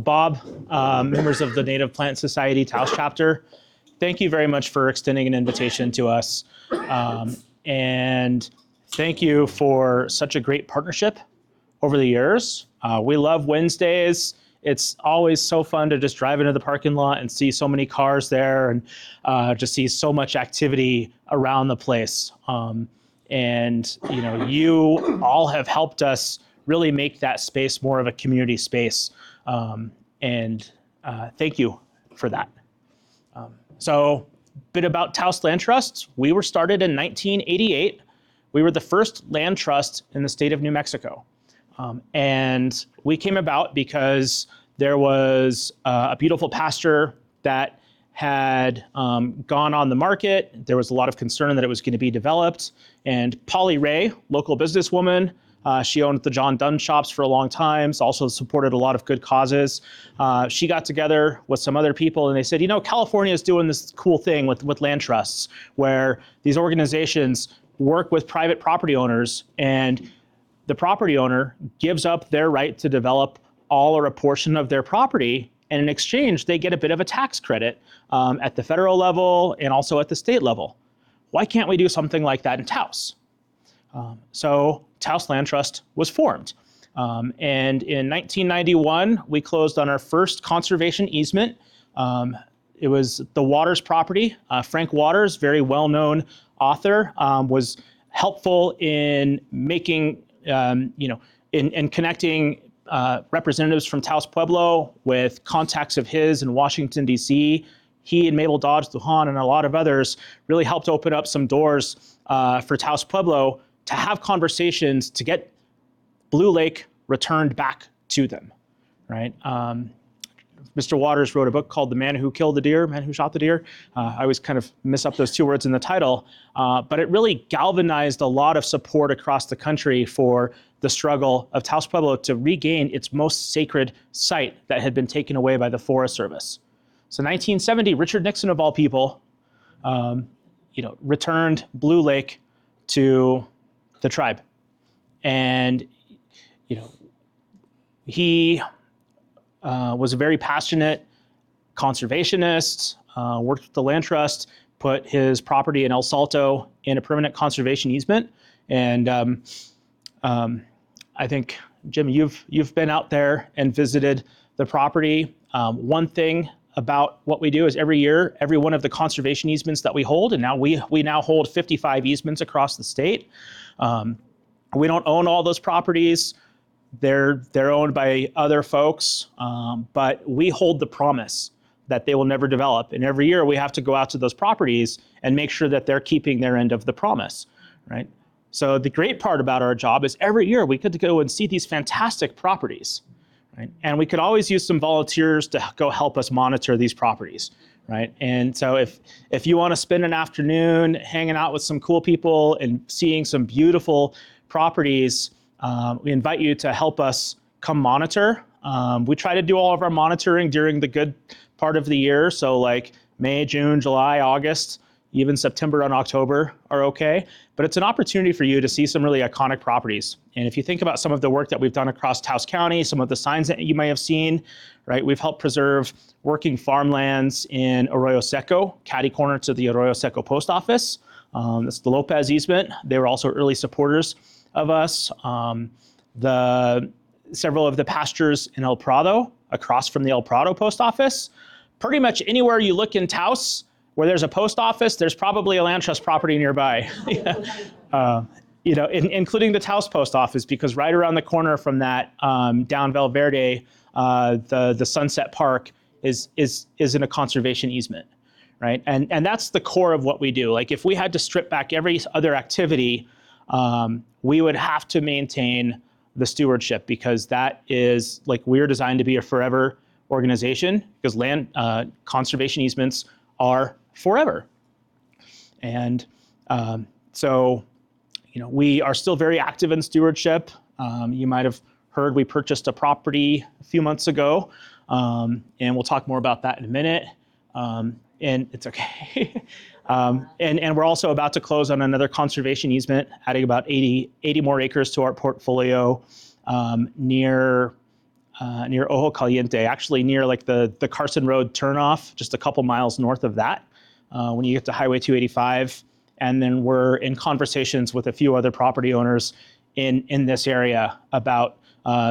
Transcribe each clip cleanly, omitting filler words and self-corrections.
Bob, members of the Native Plant Society Taos chapter, thank you very much for extending an invitation to us. And thank you for such a great partnership over the years. We love Wednesdays. It's always so fun to just drive into the parking lot and see so many cars there and just see so much activity around the place. And you all have helped us really make that space more of a community space. And thank you for that. So a bit about Taos Land Trust. We were started in 1988. We were the first land trust in the state of New Mexico. And we came about because there was a beautiful pasture that had gone on the market. There was a lot of concern that it was going to be developed. And Polly Ray, local businesswoman, she owned the John Dunn shops for a long time, also supported a lot of good causes. She got together with some other people and they said, California is doing this cool thing with land trusts where these organizations work with private property owners and the property owner gives up their right to develop all or a portion of their property, and in exchange, they get a bit of a tax credit at the federal level and also at the state level. Why can't we do something like that in Taos? So Taos Land Trust was formed. And in 1991, we closed on our first conservation easement. It was the Waters property. Frank Waters, very well-known author, was helpful in making in connecting representatives from Taos Pueblo with contacts of his in Washington, D.C. He and Mabel Dodge Lujan and a lot of others really helped open up some doors for Taos Pueblo to have conversations to get Blue Lake returned back to them, right? Mr. Waters wrote a book called The Man Who Killed the Deer, Man Who Shot the Deer. I always kind of mess up those two words in the title, but it really galvanized a lot of support across the country for the struggle of Taos Pueblo to regain its most sacred site that had been taken away by the Forest Service. So 1970, Richard Nixon, of all people, returned Blue Lake to the tribe. And, he was a very passionate conservationist, worked with the land trust, put his property in El Salto in a permanent conservation easement. And I think, Jim, you've been out there and visited the property. One thing about what we do is every year, every one of the conservation easements that we hold, and now we now hold 55 easements across the state. We don't own all those properties. They're owned by other folks, but we hold the promise that they will never develop. And every year we have to go out to those properties and make sure that they're keeping their end of the promise, right? So the great part about our job is every year we could go and see these fantastic properties, right? And we could always use some volunteers to go help us monitor these properties, right? And so if you want to spend an afternoon hanging out with some cool people and seeing some beautiful properties, we invite you to help us come monitor. We try to do all of our monitoring during the good part of the year. So like May, June, July, August, even September and October are okay. But it's an opportunity for you to see some really iconic properties. And if you think about some of the work that we've done across Taos County, some of the signs that you may have seen, right? We've helped preserve working farmlands in Arroyo Seco, catty corner to the Arroyo Seco post office. That's the Lopez easement. They were also early supporters of us. Several of the pastures in El Prado, across from the El Prado post office. Pretty much anywhere you look in Taos where there's a post office, there's probably a land trust property nearby. Including the Taos post office, because right around the corner from that, down Valverde, the Sunset Park is in a conservation easement, right? And that's the core of what we do. Like if we had to strip back every other activity, we would have to maintain the stewardship, because that is like, we're designed to be a forever organization, because land conservation easements are forever. And so we are still very active in stewardship. You might have heard we purchased a property a few months ago, and we'll talk more about that in a minute. And it's okay. And we're also about to close on another conservation easement, adding about 80 more acres to our portfolio near near Ojo Caliente, actually near like the Carson Road turnoff, just a couple miles north of that, when you get to Highway 285. And then we're in conversations with a few other property owners in this area about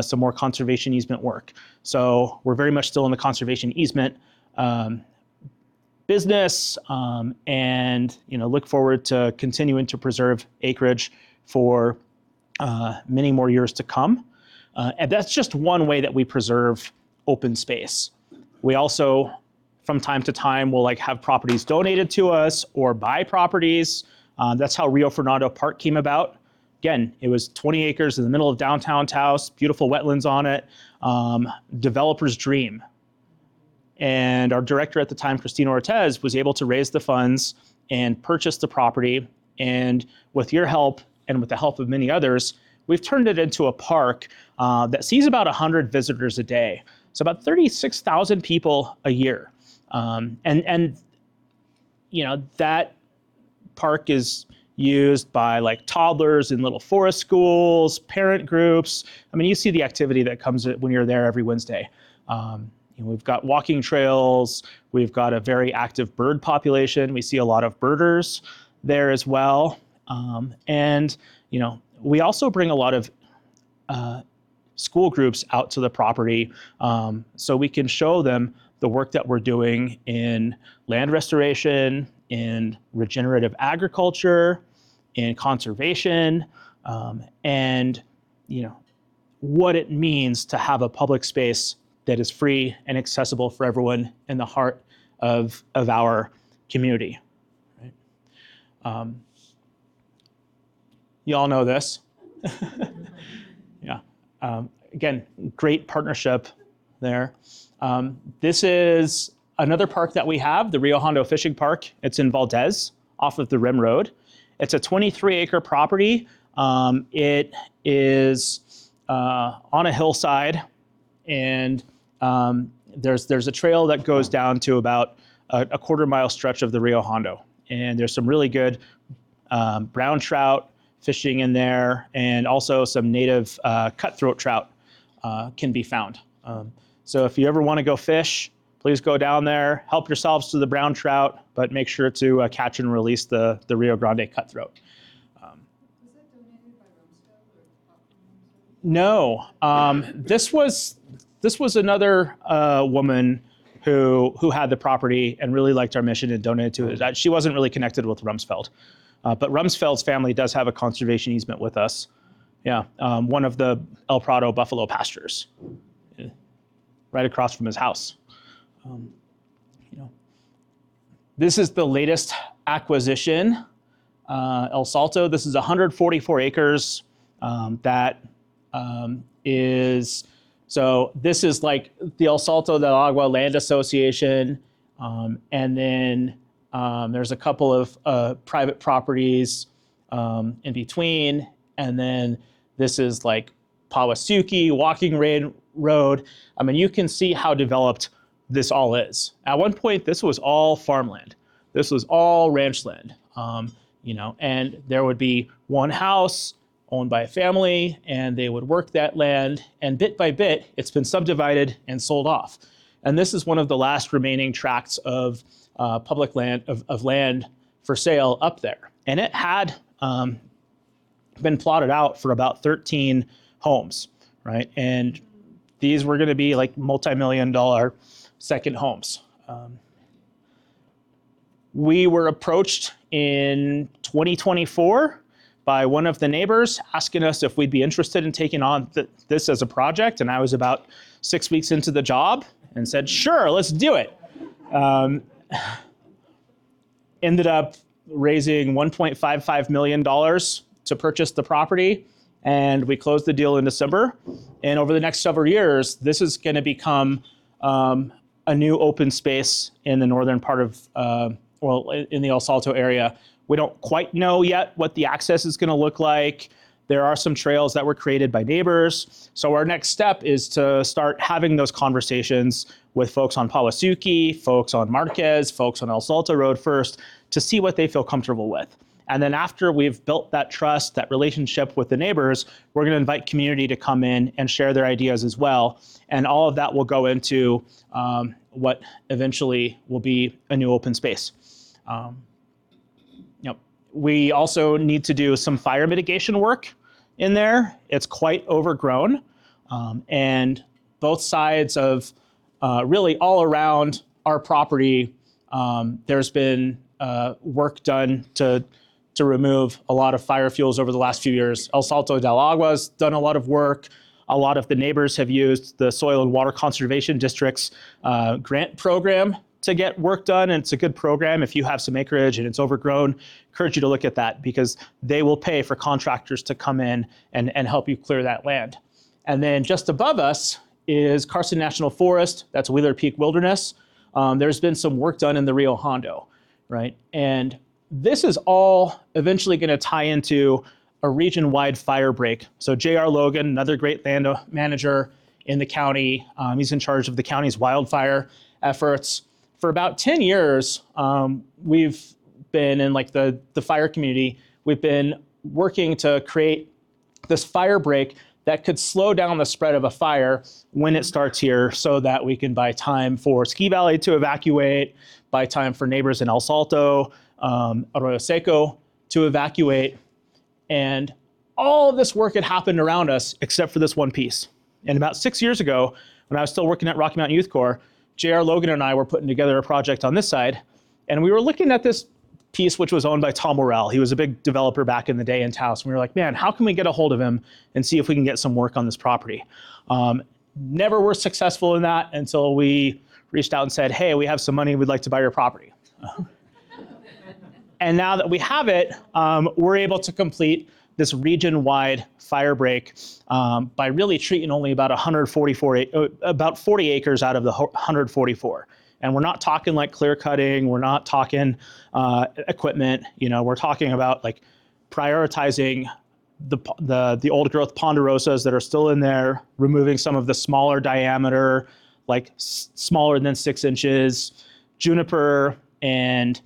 some more conservation easement work. So we're very much still in the conservation easement business, and look forward to continuing to preserve acreage for many more years to come. And that's just one way that we preserve open space. We also, from time to time, will have properties donated to us or buy properties. That's how Rio Fernando Park came about. Again, it was 20 acres in the middle of downtown Taos, beautiful wetlands on it, developer's dream. And our director at the time, Christina Ortez, was able to raise the funds and purchase the property. And with your help and with the help of many others, we've turned it into a park that sees about 100 visitors a day. So about 36,000 people a year. And that park is used by toddlers in little forest schools, parent groups. I mean, you see the activity that comes when you're there every Wednesday. We've got walking trails. We've got a very active bird population. We see a lot of birders there as well. And we also bring a lot of school groups out to the property, so we can show them the work that we're doing in land restoration, in regenerative agriculture, in conservation, and what it means to have a public space that is free and accessible for everyone in the heart of our community. Right? You all know this. Yeah. Again, great partnership there. This is another park that we have, the Rio Hondo Fishing Park. It's in Valdez, off of the Rim Road. It's a 23-acre property. It is on a hillside, and there's a trail that goes down to about a quarter-mile stretch of the Rio Hondo. And there's some really good brown trout fishing in there, and also some native cutthroat trout can be found. So if you ever want to go fish, please go down there, help yourselves to the brown trout, but make sure to catch and release the Rio Grande cutthroat. Was that donated by Rumsfeld or? No, this was another woman who had the property and really liked our mission and donated to it. She wasn't really connected with Rumsfeld, but Rumsfeld's family does have a conservation easement with us. Yeah, one of the El Prado buffalo pastures, right across from his house. This is the latest acquisition, El Salto. This is 144 acres. So this is like the El Salto del Agua Land Association, and then there's a couple of private properties in between, and then this is like Pawasuki, Walking Road. I mean, you can see how developed this all is. At one point, this was all farmland. This was all ranch land, and there would be one house owned by a family, and they would work that land, and bit by bit, it's been subdivided and sold off. And this is one of the last remaining tracts of public land, of land for sale up there. And it had been plotted out for about 13 homes, right? And these were gonna be like multi-million-dollar second homes. We were approached in 2024 by one of the neighbors asking us if we'd be interested in taking on this as a project. And I was about 6 weeks into the job and said, sure, let's do it. Ended up raising $1.55 million to purchase the property, and we closed the deal in December. And over the next several years, this is gonna become a new open space in the northern part of, in the El Salto area. We don't quite know yet what the access is going to look like. There are some trails that were created by neighbors. So our next step is to start having those conversations with folks on Pawasuki, folks on Marquez, folks on El Salto Road first, to see what they feel comfortable with. And then after we've built that trust, that relationship with the neighbors, we're going to invite community to come in and share their ideas as well. And all of that will go into what eventually will be a new open space. We also need to do some fire mitigation work in there. It's quite overgrown. And both sides of really all around our property, there's been work done to remove a lot of fire fuels over the last few years. El Salto del Agua's done a lot of work. A lot of the neighbors have used the Soil and Water Conservation District's grant program to get work done, and it's a good program. If you have some acreage and it's overgrown, encourage you to look at that, because they will pay for contractors to come in and help you clear that land. And then just above us is Carson National Forest. That's Wheeler Peak Wilderness. There's been some work done in the Rio Hondo, right? And this is all eventually going to tie into a region-wide fire break. So J.R. Logan, another great land manager in the county, he's in charge of the county's wildfire efforts. For about 10 years, we've been in like the fire community, we've been working to create this fire break that could slow down the spread of a fire when it starts here, so that we can buy time for Ski Valley to evacuate, buy time for neighbors in El Salto, Arroyo Seco to evacuate. And all of this work had happened around us except for this one piece. And about 6 years ago, when I was still working at Rocky Mountain Youth Corps, J.R. Logan and I were putting together a project on this side, and we were looking at this piece which was owned by Tom Morrell. He was a big developer back in the day in Taos. And we were like, man, how can we get a hold of him and see if we can get some work on this property? Never were successful in that until we reached out and said, hey, we have some money, we'd like to buy your property. And now that we have it, we're able to complete this region-wide fire break by really treating only about 40 acres out of the 144. And we're not talking like clear cutting, we're not talking equipment, we're talking about like prioritizing the old growth ponderosas that are still in there, removing some of the smaller diameter, like smaller than 6 inches, juniper and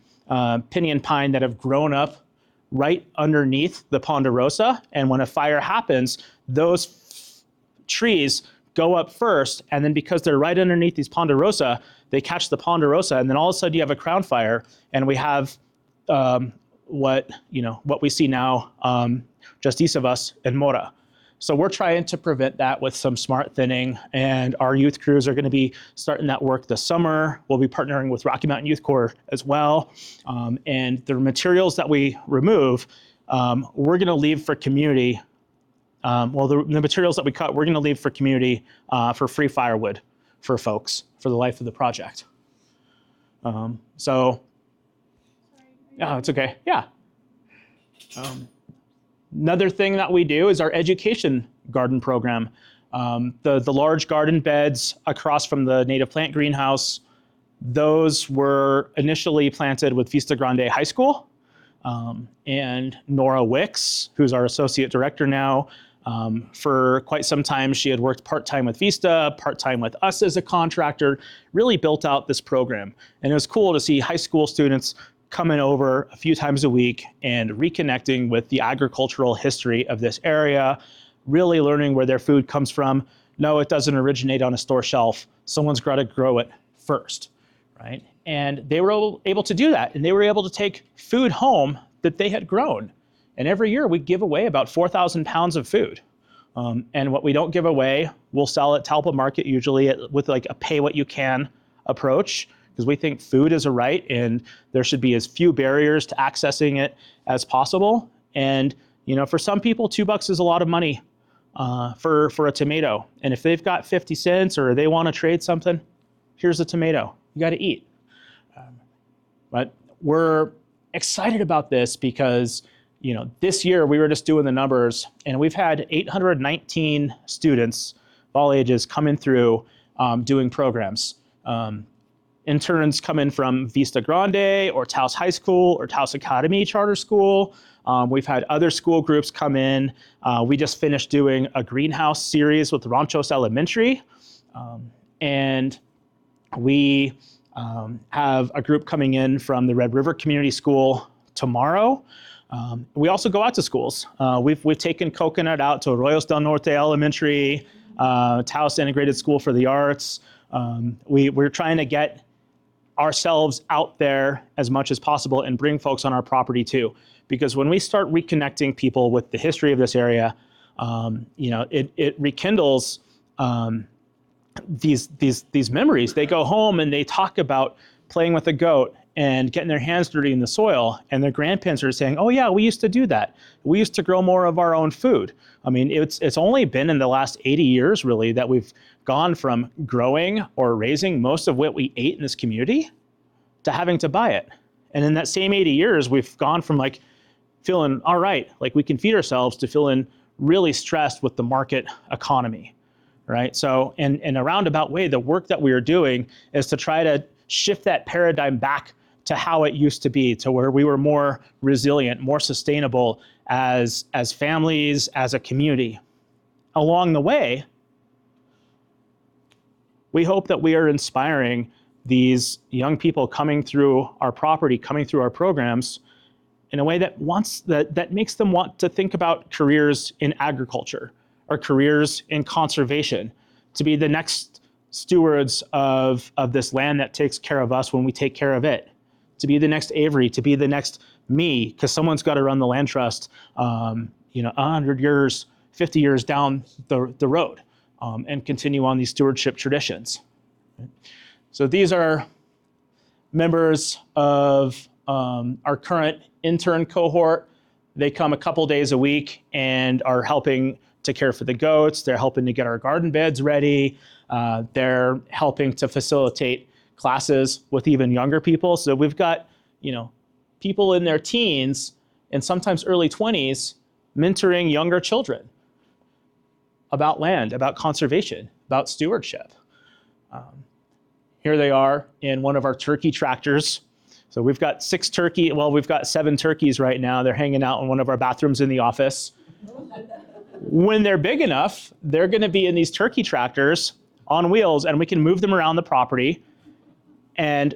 pinyon pine that have grown up right underneath the ponderosa. And when a fire happens, those trees go up first, and then because they're right underneath these ponderosa, they catch the ponderosa, and then all of a sudden you have a crown fire, and we have what we see now just east of us in Mora. So we're trying to prevent that with some smart thinning, and our youth crews are going to be starting that work this summer. We'll be partnering with Rocky Mountain Youth Corps as well, and the materials that we remove, we're going to leave for community. The materials that we cut, we're going to leave for community for free firewood for folks for the life of the project. Yeah, it's okay. Yeah. Another thing that we do is our education garden program. The large garden beds across from the native plant greenhouse, those were initially planted with Vista Grande High School. And Nora Wicks, who's our associate director now, for quite some time, she had worked part-time with Vista, part-time with us as a contractor, really built out this program. And it was cool to see high school students coming over a few times a week and reconnecting with the agricultural history of this area, really learning where their food comes from. No, it doesn't originate on a store shelf. Someone's got to grow it first, right? And they were able to do that, and they were able to take food home that they had grown. And every year we give away about 4,000 pounds of food. And what we don't give away, we'll sell at Talpa Market usually with like a pay what you can approach, because we think food is a right and there should be as few barriers to accessing it as possible. And for some people, $2 is a lot of money for a tomato. And if they've got 50 cents or they want to trade something, here's a tomato. You got to eat. But we're excited about this because this year we were just doing the numbers, and we've had 819 students of all ages coming through doing programs. Interns come in from Vista Grande or Taos High School or Taos Academy Charter School. We've had other school groups come in. We just finished doing a greenhouse series with Ranchos Elementary. And we have a group coming in from the Red River Community School tomorrow. We also go out to schools. We've taken Coconut out to Arroyos del Norte Elementary, Taos Integrated School for the Arts. We're trying to get ourselves out there as much as possible and bring folks on our property too. Because when we start reconnecting people with the history of this area, it rekindles these memories. They go home and they talk about playing with a goat and getting their hands dirty in the soil, and their grandparents are saying, "Oh yeah, we used to do that. We used to grow more of our own food." I mean, it's only been in the last 80 years really that we've gone from growing or raising most of what we ate in this community to having to buy it. And in that same 80 years, we've gone from like feeling all right, like we can feed ourselves, to feeling really stressed with the market economy, right? So in a roundabout way, the work that we are doing is to try to shift that paradigm back to how it used to be, to where we were more resilient, more sustainable as families, as a community. Along the way, we hope that we are inspiring these young people coming through our property, coming through our programs, in a way that makes them want to think about careers in agriculture or careers in conservation, to be the next stewards of this land that takes care of us when we take care of it, to be the next Avery, to be the next me, because someone's got to run the land trust 100 years, 50 years down the road, and continue on these stewardship traditions. So these are members of our current intern cohort. They come a couple days a week and are helping to care for the goats. They're helping to get our garden beds ready. They're helping to facilitate classes with even younger people. So we've got, people in their teens and sometimes early 20s mentoring younger children about land, about conservation, about stewardship. Here they are in one of our turkey tractors. So we've got 7 turkeys right now. They're hanging out in one of our bathrooms in the office. When they're big enough, they're going to be in these turkey tractors on wheels, and we can move them around the property. And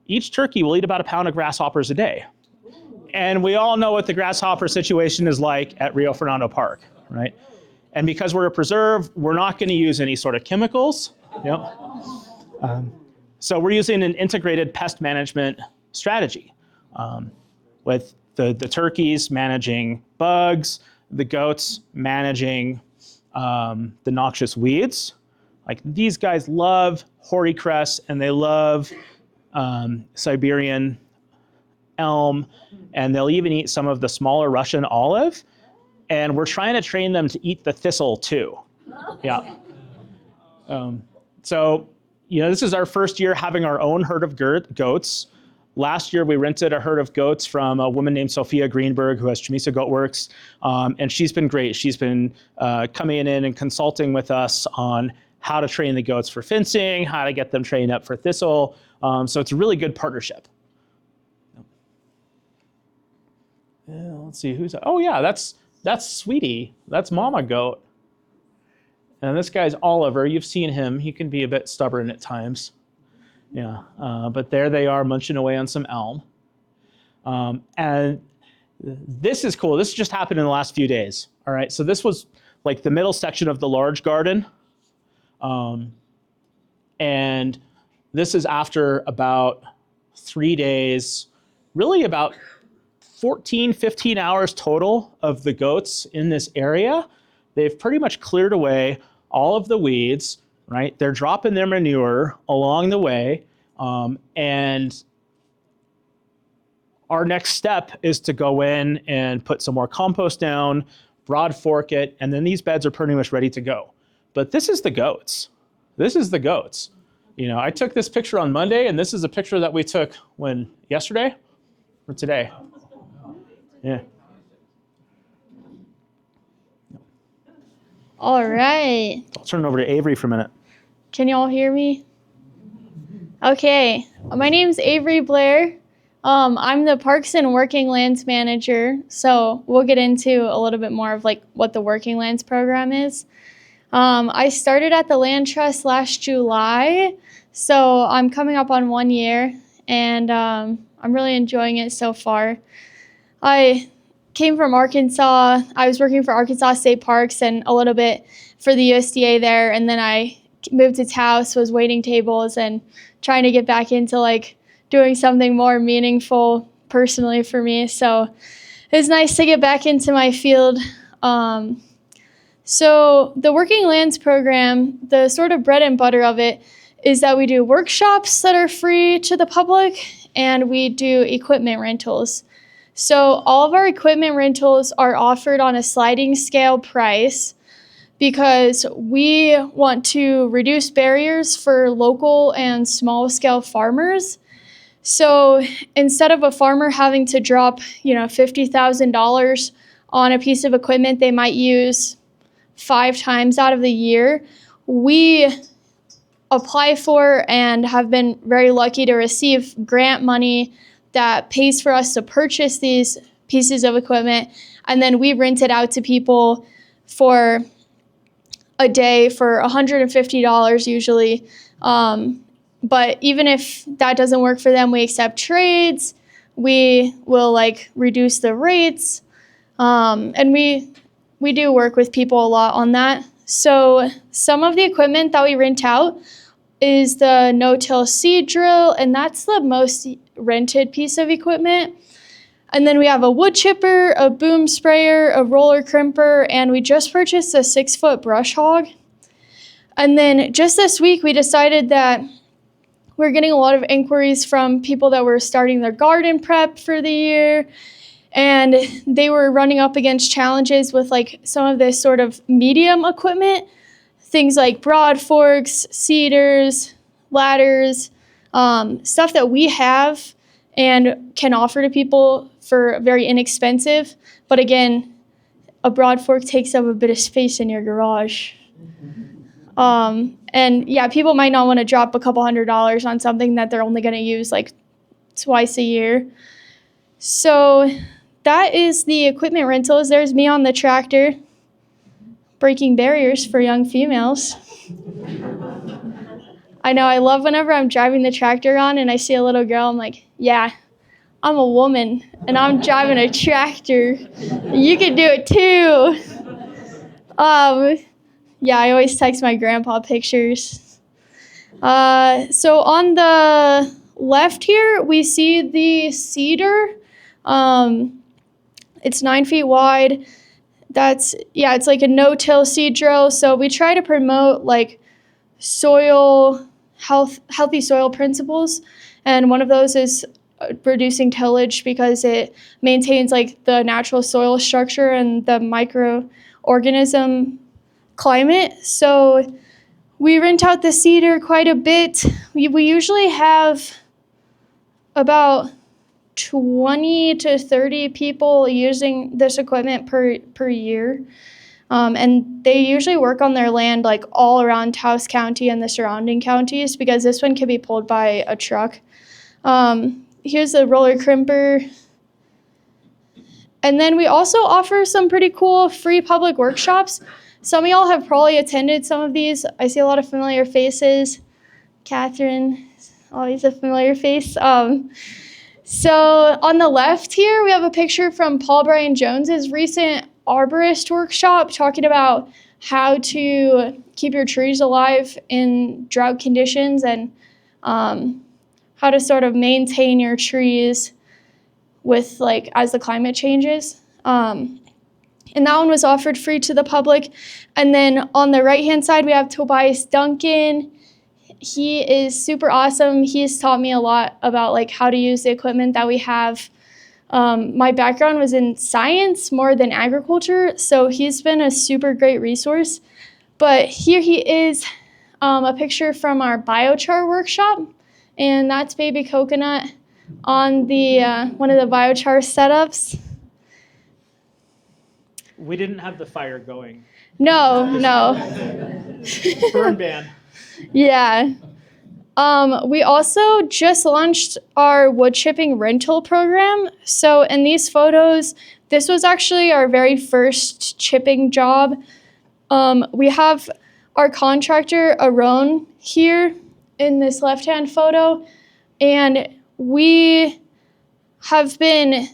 each turkey will eat about a pound of grasshoppers a day. And we all know what the grasshopper situation is like at Rio Fernando Park, right? And because we're a preserve, we're not going to use any sort of chemicals. So we're using an integrated pest management strategy, with the turkeys managing bugs, the goats managing the noxious weeds. Like, these guys love horticress and they love Siberian elm, and they'll even eat some of the smaller Russian olive. And we're trying to train them to eat the thistle too. Yeah. So, this is our first year having our own herd of goats. Last year, we rented a herd of goats from a woman named Sophia Greenberg, who has Chamisa Goat Works, and she's been great. She's been coming in and consulting with us on how to train the goats for fencing, how to get them trained up for thistle. So it's a really good partnership. Let's see, oh yeah, that's Sweetie. That's Mama Goat. And this guy's Oliver. You've seen him. He can be a bit stubborn at times. Yeah, but there they are munching away on some elm. And this is cool. This just happened in the last few days. All right, so this was like the middle section of the large garden. And this is after about 3 days, really about 14, 15 hours total of the goats in this area. They've pretty much cleared away all of the weeds, right? They're dropping their manure along the way. And our next step is to go in and put some more compost down, broad fork it, and then these beds are pretty much ready to go. But this is the goats. This is the goats. I took this picture on Monday, and this is a picture that we took yesterday or today? Yeah. All right. I'll turn it over to Avery for a minute. Can you all hear me? Okay. My name's Avery Blair. I'm the Parks and Working Lands Manager. So we'll get into a little bit more of what the Working Lands program is. I started at the Land Trust last July, so I'm coming up on 1 year, and I'm really enjoying it so far. I came from Arkansas. I was working for Arkansas State Parks and a little bit for the USDA there, and then I moved to Taos, was waiting tables and trying to get back into like doing something more meaningful personally for me. So it's nice to get back into my field. So the Working Lands program, the sort of bread and butter of it is that we do workshops that are free to the public, and we do equipment rentals. So all of our equipment rentals are offered on a sliding scale price because we want to reduce barriers for local and small scale farmers. So instead of a farmer having to drop, $50,000 on a piece of equipment they might use 5 times out of the year, we apply for and have been very lucky to receive grant money that pays for us to purchase these pieces of equipment, and then we rent it out to people for a day for $150 usually. But even if that doesn't work for them, we accept trades. We will reduce the rates, and we do work with people a lot on that. So some of the equipment that we rent out is the no-till seed drill, and that's the most rented piece of equipment. And then we have a wood chipper, a boom sprayer, a roller crimper, and we just purchased a 6-foot brush hog. And then just this week, we decided that we're getting a lot of inquiries from people that were starting their garden prep for the year, and they were running up against challenges with some of this sort of medium equipment, things like broad forks, seeders, ladders, stuff that we have and can offer to people for very inexpensive. But again, a broad fork takes up a bit of space in your garage. And yeah, people might not want to drop a couple $100s on something that they're only going to use twice a year. So that is the equipment rentals. There's me on the tractor, breaking barriers for young females. I know, I love whenever I'm driving the tractor on and I see a little girl, I'm like, yeah, I'm a woman and I'm driving a tractor. You can do it too. Yeah, I always text my grandpa pictures. So on the left here, we see the cedar. It's 9 feet wide. It's like a no-till seed drill. So we try to promote healthy soil principles. And one of those is reducing tillage because it maintains the natural soil structure and the microorganism climate. So we rent out the cedar quite a bit. We usually have about 20 to 30 people using this equipment per year. And they usually work on their land all around Taos County and the surrounding counties because this one can be pulled by a truck. Here's the roller crimper. And then we also offer some pretty cool free public workshops. Some of y'all have probably attended some of these. I see a lot of familiar faces. Catherine, always a familiar face. So on the left here, we have a picture from Paul Brian Jones's recent arborist workshop talking about how to keep your trees alive in drought conditions and how to sort of maintain your trees with as the climate changes. And that one was offered free to the public. And then on the right-hand side, we have Tobias Duncan. He is super awesome. He's taught me a lot about how to use the equipment that we have. My background was in science more than agriculture, so he's been a super great resource. But here he is, a picture from our biochar workshop, and that's Baby Coconut on the one of the biochar setups. We didn't have the fire going. No. Burn ban. Yeah. We also just launched our wood chipping rental program. So in these photos, this was actually our very first chipping job. We have our contractor, Aaron, here in this left-hand photo, and we have been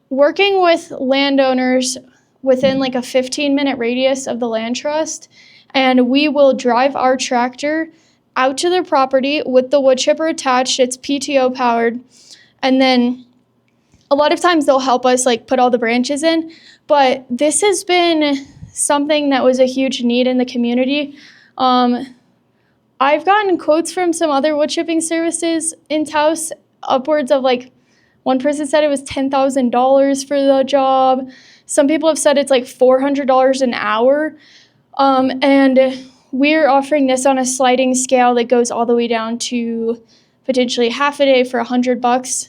working with landowners within like a 15-minute radius of the land trust, and we will drive our tractor out to their property with the wood chipper attached. It's PTO powered, and then a lot of times they'll help us like put all the branches in, but this has been something that was a huge need in the community. I've gotten quotes from some other wood chipping services in Taos, upwards of like, one person said it was $10,000 for the job. Some people have said it's like $400 an hour. And we're offering this on a sliding scale that goes all the way down to potentially half a day for $100.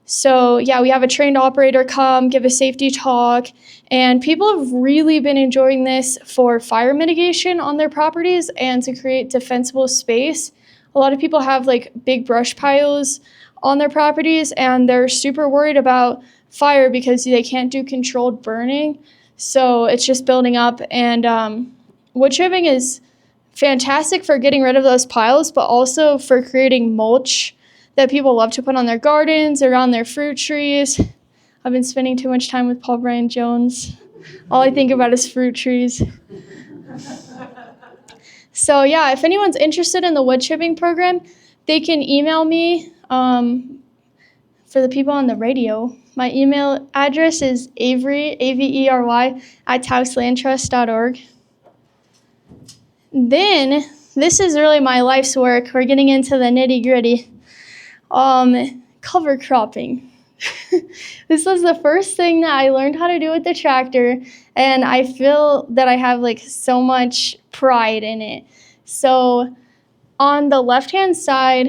So yeah, we have a trained operator come, give a safety talk, and people have really been enjoying this for fire mitigation on their properties and to create defensible space. A lot of people have like big brush piles on their properties, and they're super worried about fire because they can't do controlled burning. So it's just building up, and wood chipping is fantastic for getting rid of those piles, but also for creating mulch that people love to put on their gardens, around their fruit trees. I've been spending too much time with Paul Brian Jones. All I think about is fruit trees. So yeah, if anyone's interested in the wood chipping program, they can email me. For the people on the radio, my email address is Avery, Avery, @taoslandtrust.org. Then, this is really my life's work. We're getting into the nitty-gritty. Cover cropping. This was the first thing that I learned how to do with the tractor, and I feel that I have like so much pride in it. So on the left-hand side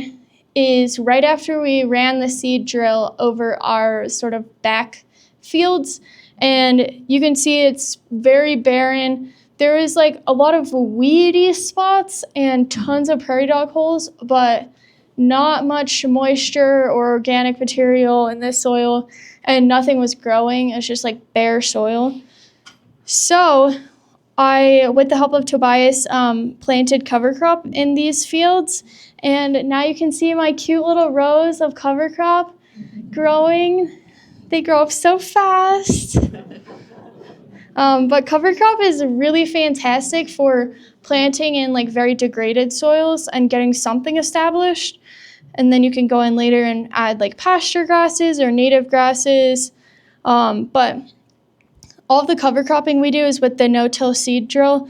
is right after we ran the seed drill over our sort of back fields, and you can see it's very barren. There is like a lot of weedy spots and tons of prairie dog holes, but not much moisture or organic material in this soil, and nothing was growing. It's just like bare soil. So I, with the help of Tobias, planted cover crop in these fields, and now you can see my cute little rows of cover crop growing. They grow up so fast. But cover crop is really fantastic for planting in like very degraded soils and getting something established. And then you can go in later and add like pasture grasses or native grasses. But all of the cover cropping we do is with the no-till seed drill.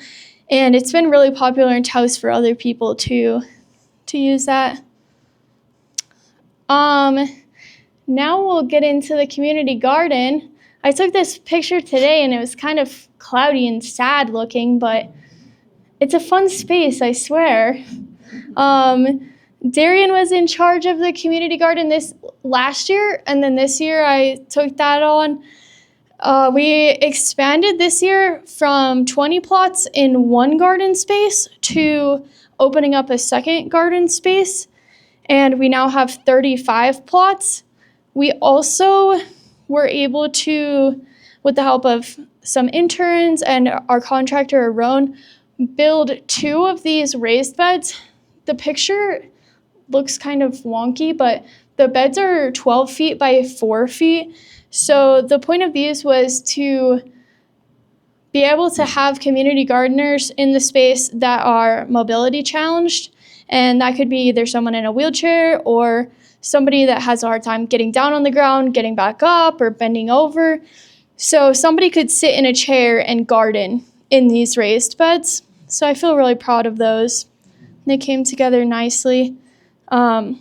And it's been really popular in Taos for other people to use that. Now we'll get into the community garden. I took this picture today and it was kind of cloudy and sad looking, but it's a fun space, I swear. Darien was in charge of the community garden this last year, and then this year I took that on. We expanded this year from 20 plots in one garden space to opening up a second garden space, and we now have 35 plots. We also were able to, with the help of some interns and our contractor, Aaron, build 2 of these raised beds. The picture looks kind of wonky, but the beds are 12 feet by 4 feet. So the point of these was to be able to have community gardeners in the space that are mobility challenged. And that could be either someone in a wheelchair or somebody that has a hard time getting down on the ground, getting back up, or bending over. So somebody could sit in a chair and garden in these raised beds. So I feel really proud of those. They came together nicely. And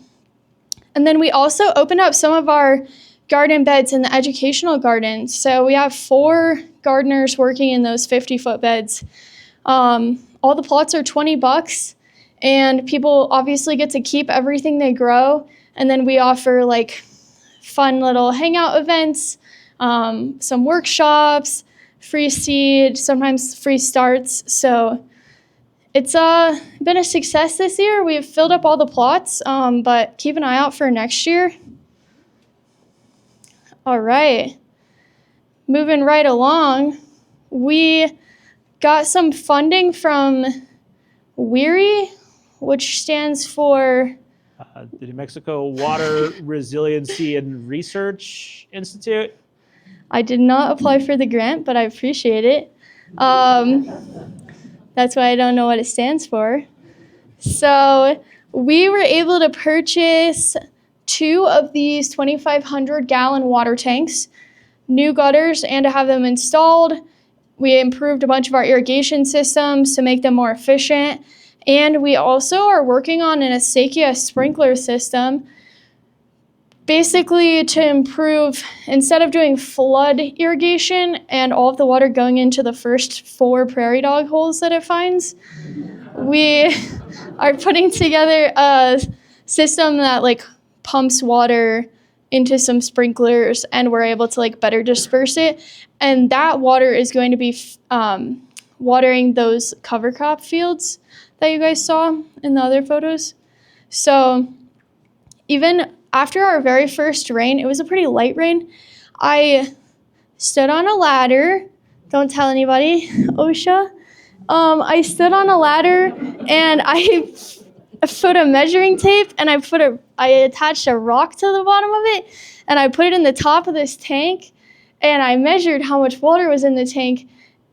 then we also opened up some of our garden beds in the educational gardens. So we have 4 gardeners working in those 50-foot beds. All the plots are $20, and people obviously get to keep everything they grow. And then we offer like fun little hangout events, some workshops, free seed, sometimes free starts. So it's been a success this year. We've filled up all the plots, but keep an eye out for next year. All right, moving right along, we got some funding from WERI, which stands for The New Mexico Water Resiliency and Research Institute. I did not apply for the grant, but I appreciate it. That's why I don't know what it stands for. So we were able to purchase 2 of these 2,500-gallon water tanks, new gutters, and to have them installed. We improved a bunch of our irrigation systems to make them more efficient. And we also are working on an acequia sprinkler system, basically to improve, instead of doing flood irrigation and all of the water going into the first 4 prairie dog holes that it finds, we are putting together a system that like pumps water into some sprinklers, and we're able to like better disperse it. And that water is going to be watering those cover crop fields that you guys saw in the other photos. So even after our very first rain, it was a pretty light rain, I stood on a ladder. Don't tell anybody, OSHA. I stood on a ladder and I put a measuring tape and I attached a rock to the bottom of it, and I put it in the top of this tank, and I measured how much water was in the tank,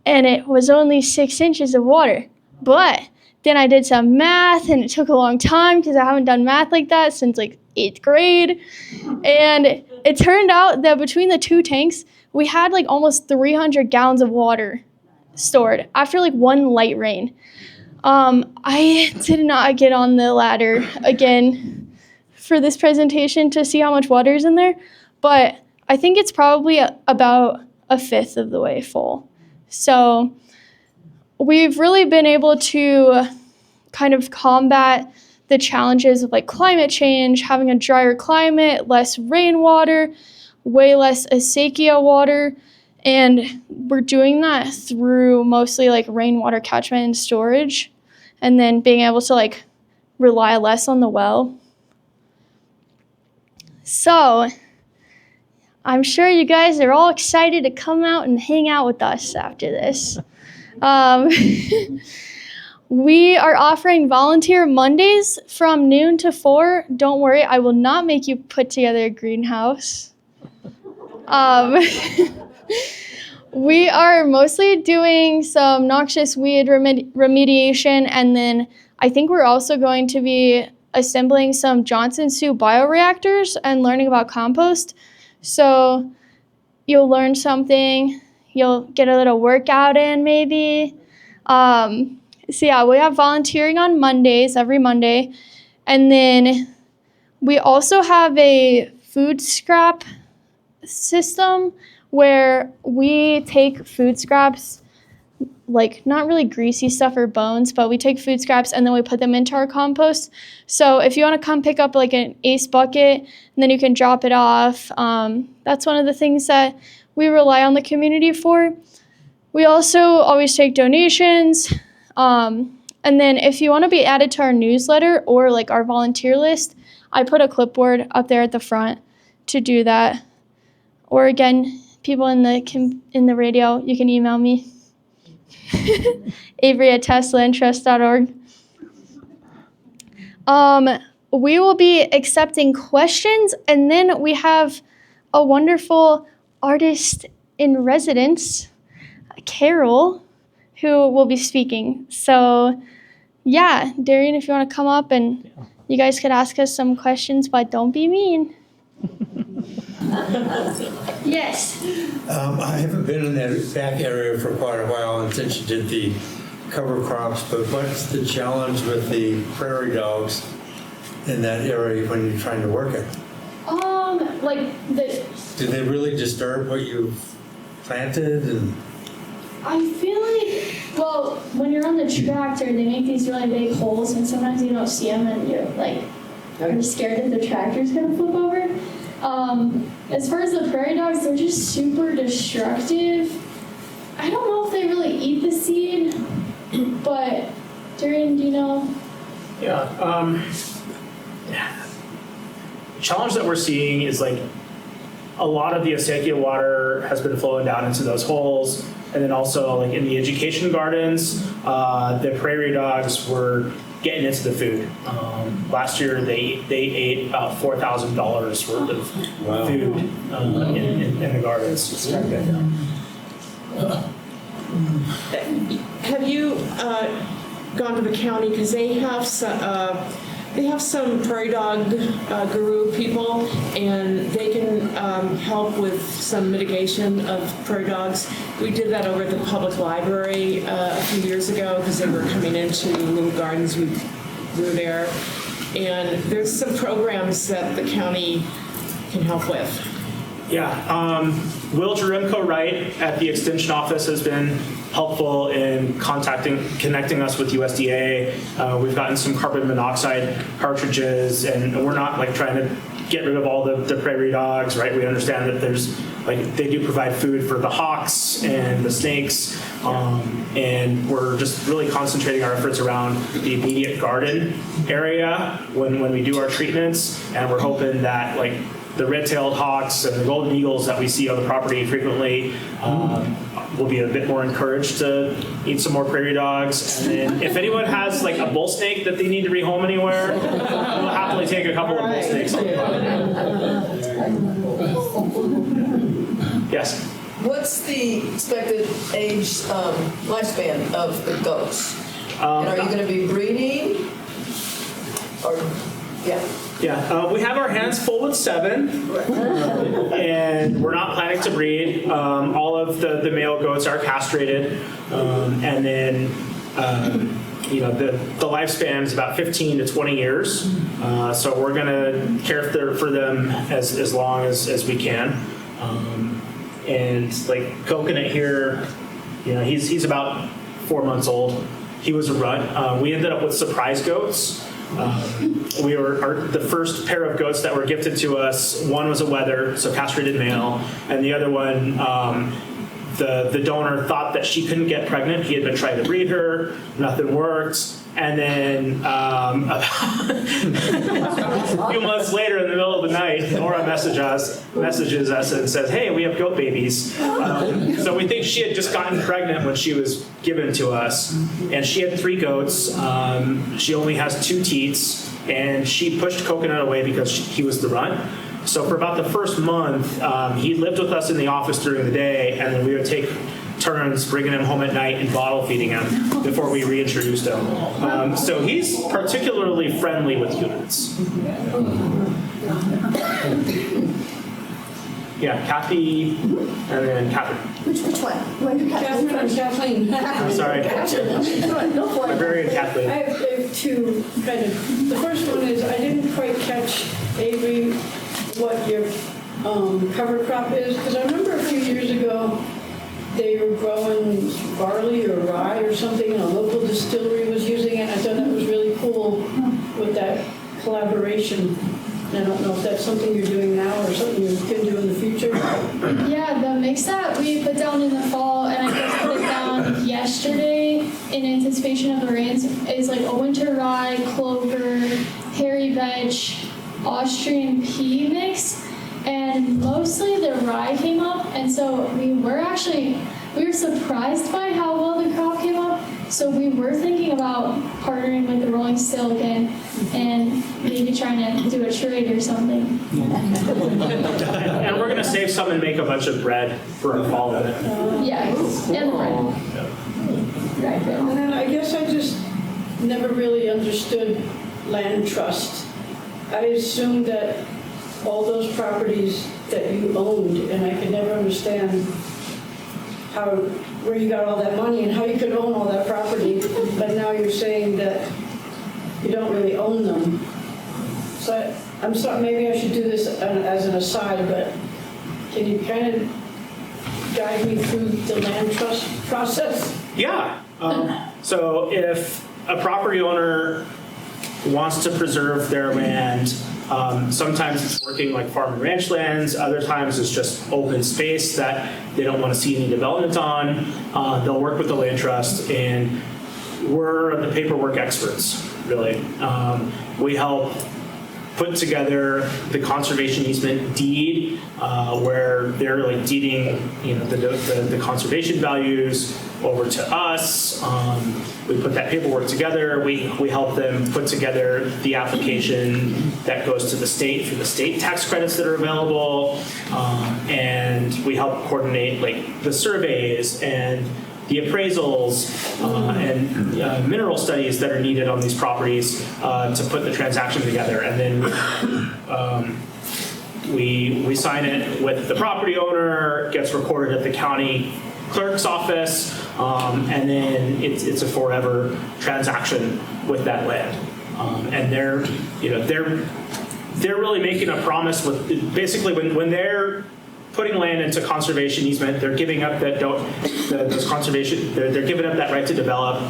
and it was only 6 inches of water. But then I did some math, and it took a long time because I haven't done math like that since like 8th grade. And it turned out that between the 2 tanks, we had like almost 300 gallons of water stored after like one light rain. I did not get on the ladder again for this presentation to see how much water is in there, but I think it's probably about a fifth of the way full. So we've really been able to kind of combat the challenges of like climate change, having a drier climate, less rainwater, way less acequia water, and we're doing that through mostly like rainwater catchment and storage, and then being able to like rely less on the well. So I'm sure you guys are all excited to come out and hang out with us after this. We are offering volunteer Mondays from noon to 4. Don't worry, I will not make you put together a greenhouse. We are mostly doing some noxious weed remediation, and then I think we're also going to be assembling some Johnson Sioux bioreactors and learning about compost. So you'll learn something, you'll get a little workout in maybe. So yeah, we have volunteering on Mondays, every Monday. And then we also have a food scrap system where we take food scraps, like not really greasy stuff or bones, but we take food scraps and then we put them into our compost. So if you want to come pick up like an ACE bucket and then you can drop it off, that's one of the things that we rely on the community for. We also always take donations. And then if you want to be added to our newsletter or like our volunteer list, I put a clipboard up there at the front to do that. Or again, people in the radio, you can email me. Avery@teslaandtrust.org. We will be accepting questions, and then we have a wonderful artist in residence, Carol, who will be speaking. So yeah, Darien, if you want to come up and you guys could ask us some questions, but don't be mean. Yes. I haven't been in that back area for quite a while, and since you did the cover crops, but what's the challenge with the prairie dogs in that area when you're trying to work it? Do they really disturb what you've planted? And I feel like, well, when you're on the tractor, they make these really big holes, and sometimes you don't see them, and you're scared that the tractor's gonna flip over. As far as the prairie dogs, they're just super destructive. I don't know if they really eat the seed, but Darien, do you know? Yeah. The challenge that we're seeing is like a lot of the acequia water has been flowing down into those holes, and then also like in the education gardens, the prairie dogs were getting into the food. Last year, they ate about $4,000 worth of Wow. food in the gardens. It's very good. Have you gone to the county, because they have some prairie dog guru people, and they can help with some mitigation of prairie dogs. We did that over at the public library a few years ago because they were coming into little gardens we grew there. And there's some programs that the county can help with. Yeah, Will Jerimko Wright at the Extension Office has been helpful in connecting us with USDA. We've gotten some carbon monoxide cartridges, and we're not like trying to get rid of all the prairie dogs, right? We understand that there's they do provide food for the hawks and the snakes, and we're just really concentrating our efforts around the immediate garden area when we do our treatments, and we're hoping that the red-tailed hawks and the golden eagles that we see on the property frequently will be a bit more encouraged to eat some more prairie dogs. And then if anyone has a bull snake that they need to rehome anywhere, we'll happily take a couple of bull snakes on the property. Yes? What's the expected age lifespan of the goats? And are you going to be breeding? Or, yeah. Yeah, we have our hands full with 7, and we're not planning to breed. All of the male goats are castrated, and then the lifespan is about 15 to 20 years. So we're going to care for them as long as we can. And Coconut here, he's about 4 months old. He was a runt. We ended up with surprise goats. We were the first pair of goats that were gifted to us. One was a wether, so castrated male, and the other one, the donor thought that she couldn't get pregnant. He had been trying to breed her, nothing worked, and then a few months later, in the middle of the night, Nora messages us and says, "Hey, we have goat babies." So we think she had just gotten pregnant when she was given to us, and she had 3 goats. She only has 2 teats, and she pushed Coconut away because he was the runt. So for about the first month, he lived with us in the office during the day, and then we would take turns bringing him home at night and bottle feeding him before we reintroduced him. So he's particularly friendly with humans. Yeah, Kathy, and then Catherine. Which one? Kathleen. I'm sorry. Go for it. Librarian Kathleen. I have 2 kind of, the first one is I didn't quite catch, Avery, what your cover crop is, because I remember a few years ago they were growing barley or rye or something, and a local distillery was using it. I thought that was really cool with that collaboration. And I don't know if that's something you're doing now or something you can do in the future. Yeah, the mix that we put down in the fall, and I just put it down yesterday in anticipation of the rains, is a winter rye, clover, hairy vetch, Austrian pea mix, and mostly the rye came up, and so we were surprised by how well the crop came up. So we were thinking about partnering with the Rolling Still again and maybe trying to do a trade or something. And we're going to save some and make a bunch of bread for our fall event. Yeah, and the bread. And then I guess I just never really understood land trust. I assumed that all those properties that you owned, and I could never understand where you got all that money and how you could own all that property, but now you're saying that you don't really own them. So I'm sorry, maybe I should do this as an aside, but can you kind of guide me through the land trust process? Yeah. So if a property owner wants to preserve their land, sometimes it's working like farm and ranch lands, other times it's just open space that they don't want to see any development on. They'll work with the land trust, and we're the paperwork experts, really. We help put together the conservation easement deed, where they're like deeding, the conservation values over to us. We put that paperwork together. We help them put together the application that goes to the state for the state tax credits that are available, and we help coordinate like the surveys and the appraisals and mineral studies that are needed on these properties to put the transaction together. And then we sign it with the property owner, gets recorded at the county clerk's office, and then it's a forever transaction with that land. And they're really making a promise with basically when they're putting land into conservation easement, they're giving up those conservation. They're giving up that right to develop.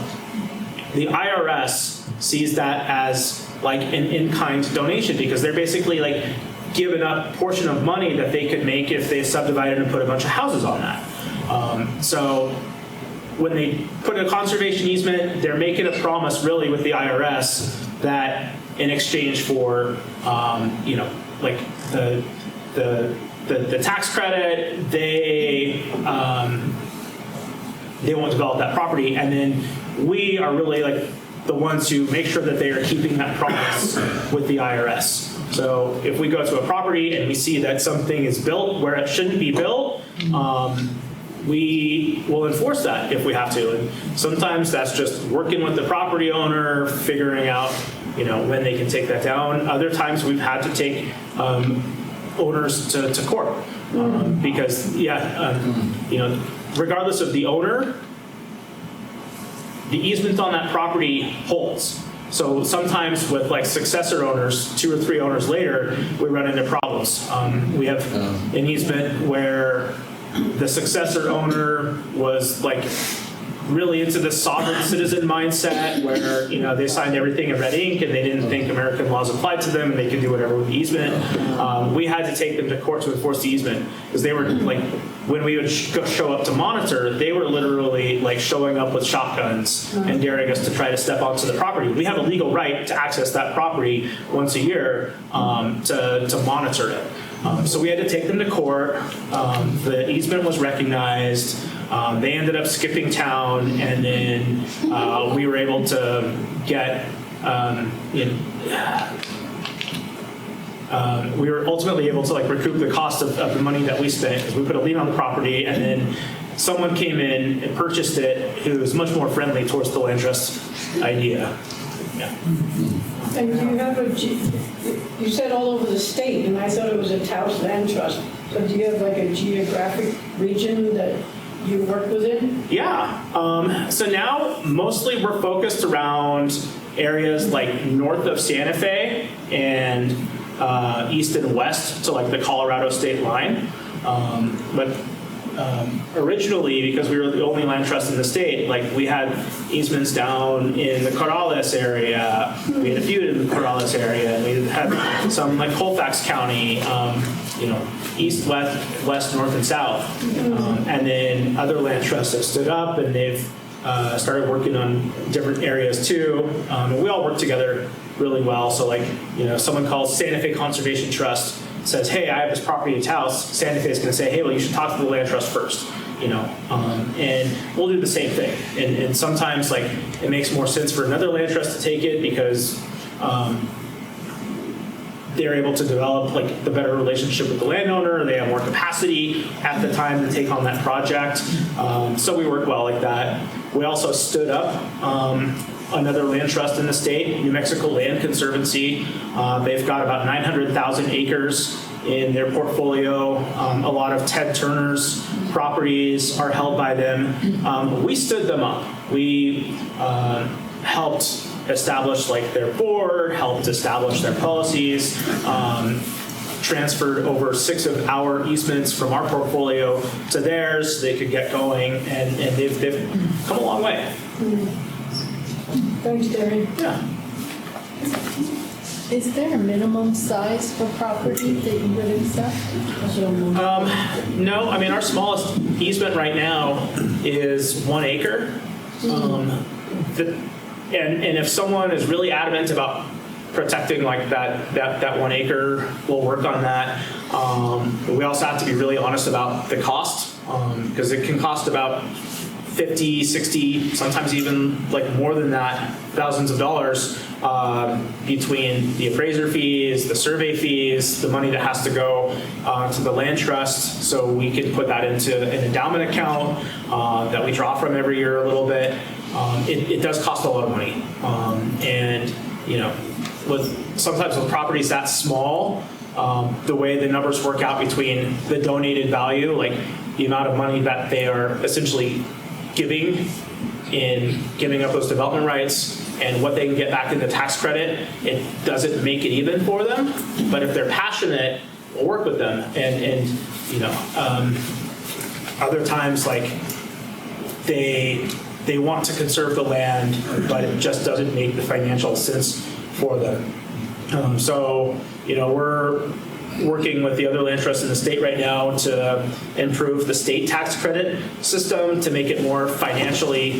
The IRS sees that as like an in-kind donation because they're basically like giving up a portion of money that they could make if they subdivided and put a bunch of houses on that. So when they put a conservation easement, they're making a promise really with the IRS that in exchange for like the tax credit, they won't develop that property, and then we are really like the ones who make sure that they are keeping that promise with the IRS. So if we go to a property and we see that something is built where it shouldn't be built, we will enforce that if we have to. And sometimes that's just working with the property owner, figuring out when they can take that down. Other times we've had to take owners to court because regardless of the owner, the easement on that property holds. So sometimes with like successor owners, 2 or 3 owners later, we run into problems. We have an easement where the successor owner was like really into the sovereign citizen mindset where they signed everything in red ink and they didn't think American laws applied to them and they could do whatever with the easement. We had to take them to court to enforce the easement because they were like, when we would show up to monitor, they were literally like showing up with shotguns and daring us to try to step onto the property. We have a legal right to access that property once a year to monitor it. So we had to take them to court. The easement was recognized. They ended up skipping town, and then we were able to get, we were ultimately able to like recoup the cost of the money that we spent because we put a lien on the property, and then someone came in and purchased it who was much more friendly towards the land trust idea. Yeah. And do you have you said all over the state, and I thought it was a Taos land trust. So do you have like a geographic region that you work within? Yeah. So now mostly we're focused around areas like north of Santa Fe and east and west to like the Colorado state line. But originally, because we were the only land trust in the state, like we had easements down in the Corrales area. We had a few in the Corrales area, and we had some like Colfax County, east, west, north, and south. And then other land trusts have stood up, and they've started working on different areas too. And we all work together really well. So like, someone calls Santa Fe Conservation Trust, says, hey, I have this property in Taos. Santa Fe is going to say, hey, well, you should talk to the land trust first, and we'll do the same thing. And sometimes like it makes more sense for another land trust to take it because they're able to develop like the better relationship with the landowner. They have more capacity at the time to take on that project. So we work well like that. We also stood up another land trust in the state, New Mexico Land Conservancy. They've got about 900,000 acres in their portfolio. A lot of Ted Turner's properties are held by them. We stood them up. We helped establish like their board, helped establish their policies, transferred over 6 of our easements from our portfolio to theirs. They could get going, and they've come a long way. Thanks, Darien. Yeah. Is there a minimum size for property that you would accept? No, I mean, our smallest easement right now is 1 acre. And if someone is really adamant about protecting like that 1 acre. We'll work on that. But we also have to be really honest about the cost, because it can cost about 50, 60, sometimes even like more than that, thousands of dollars between the appraiser fees, the survey fees, the money that has to go to the land trust. So we can put that into an endowment account that we draw from every year a little bit. It does cost a lot of money. And, you know, sometimes with properties that small, the way the numbers work out between the donated value, like the amount of money that they are essentially giving up those development rights and what they can get back in the tax credit, it doesn't make it even for them. But if they're passionate, we'll work with them. And you know, other times like they want to conserve the land, but it just doesn't make the financial sense for them. So, you know, we're working with the other land trusts in the state right now to improve the state tax credit system to make it more financially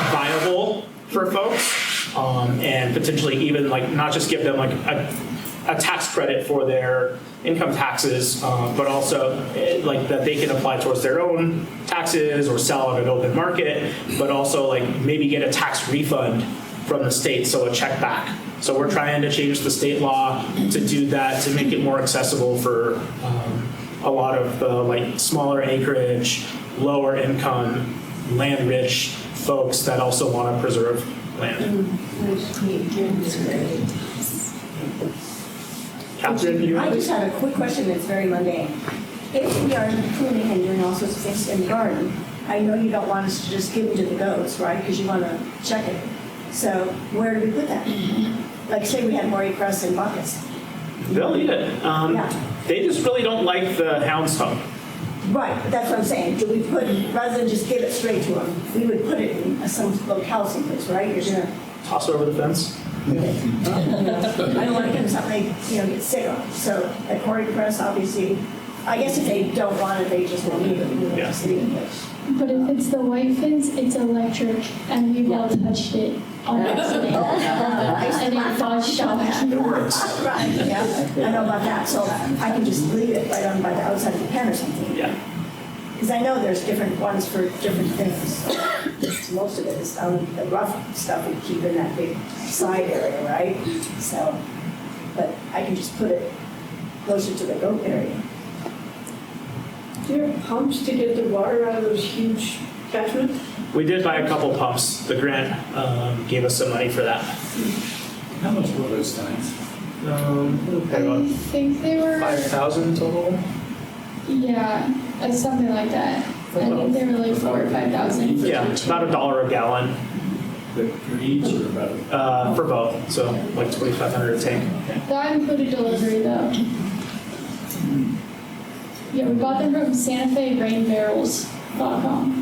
viable for folks, and potentially even like not just give them like a tax credit for their income taxes, but also like that they can apply towards their own taxes or sell at an open market, but also like maybe get a tax refund from the state, so a check back. So we're trying to change the state law to do that, to make it more accessible for a lot of the like smaller acreage, lower income, land rich folks that also want to preserve land. Catherine, you I just have a quick question that's very mundane. If we are pruning and doing all sorts of things in the garden, I know you don't want us to just give it to the goats, right? Because you want to check it. So where do we put that? Like say we had more crust in buckets. They'll eat it. Yeah. They just really don't like the hound's tongue. Right, but that's what I'm saying. Do we put, rather than just give it straight to them, we would put it in some locale someplace, right? You're gonna, Toss it over the fence. I don't want to give them something they, get sick on. So like Cory crust, obviously, I guess if they don't want it, they just won't eat it. We won't Yeah. just leave it. But if it's the white fins, it's electric, and we've all touched it on accident. And it falls shot. It works. Right, yeah, I know about that. So I can just leave it right on by the outside of the pen or something. Yeah. Because I know there's different ones for different things. So most of it is the rough stuff we keep in that big side area, right? So, but I can just put it closer to the goat area. Do you have pumps to get the water out of those huge catchments? We did buy a couple pumps. The grant gave us some money for that. How much were those tanks? I think they were, 5,000 total. yeah, something like that. I think they were like 4,000 or 5,000. Yeah, it's about $1 a gallon For each or about? for both. So like 2,500 a tank. That included delivery though. Yeah, we bought them from SantaFeRainBarrels.com.